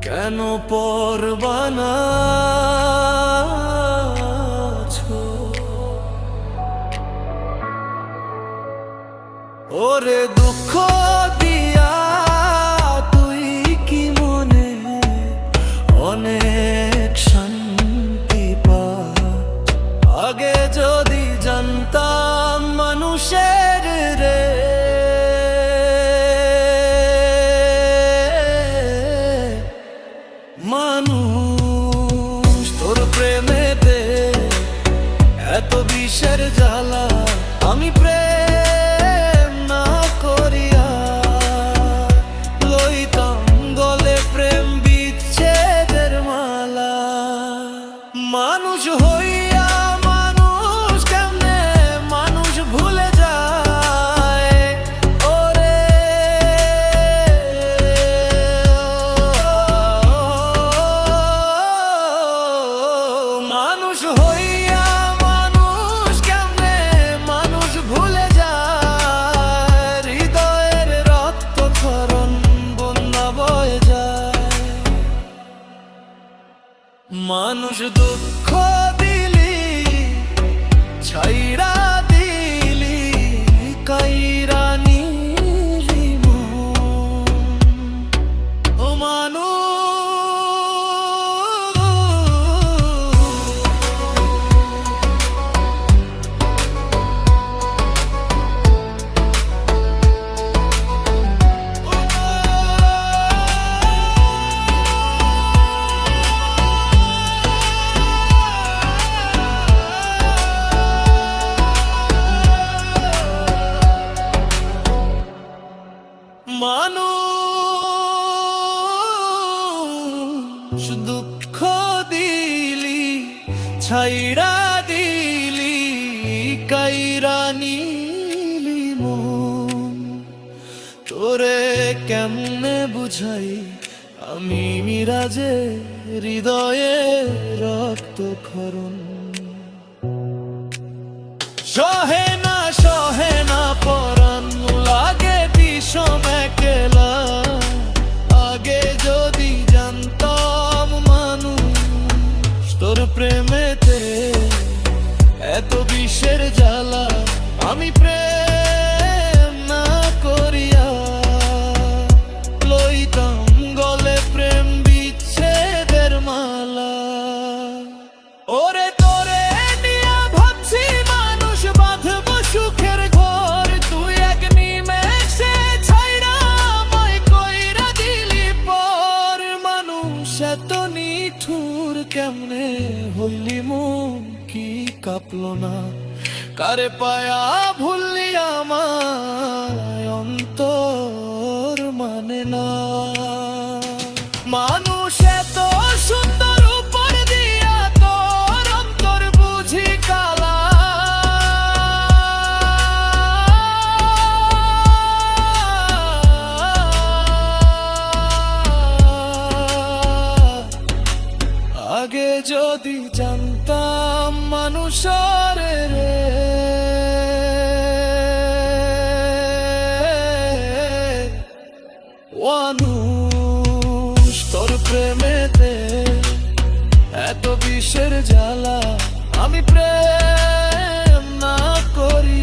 কেন পরবানাছো ওরে দুঃখ দিয়া তুই কি মনে অনেক শান্তি পা আগে যদি জানতাম মানুষের রে মানুষ তোর প্রেমেতে এত বিষের জ্বালা আমি প্রেম না করিয়া লইতাম গলে প্রেম বিচ্ছেদের মালা মানুষ হইয়া মানুষ কেমনে মানুষ ভুলে যায় ওরে মানুষ হইয়া মানুষ কেমনে মানুষ ভুলে যায় হৃদয়ের রক্তক্ষরণ বন্যা বয়ে যায় মানুষ দুঃখ দিলি ছাইরা দিলি কাইরা নিলি মন ও মানুষ মানুষ দুঃখ দিলি ছাইরা দিলি কাইরা নিলি মন তোরে কেমনে বুঝাই আমি মিরাজে হৃদয়ে রক্তক্ষরণ সহে না পরাণ লাগে বিষম একলা আগে যদি জানতাম মানুষ তোর প্রেমেতে এত বিষের জ্বালা আমি প্রেম না করিয়া লইতাম গলে প্রেম বিচ্ছেদের মালা ওরে তোরে নিয়া ভাবছি মানুষ বাঁধব সুখের ঘর তুই এক নিমেষে ছাইরা আমায় কইরা দিলি পর মানুষ এত নিঠুর কেমনে হইলি মন কি কাঁপলো না কারে পায়া ভুললি আমায় অন্তর মানে না মানুষ এত সুন্দর উপর দিয়া তোর অন্তর বুঝি কালা আগে যদি জানতাম মানুষের রে মানুষ তোর প্রেমেতে এত বিষের জ্বালা আমি প্রেম না করি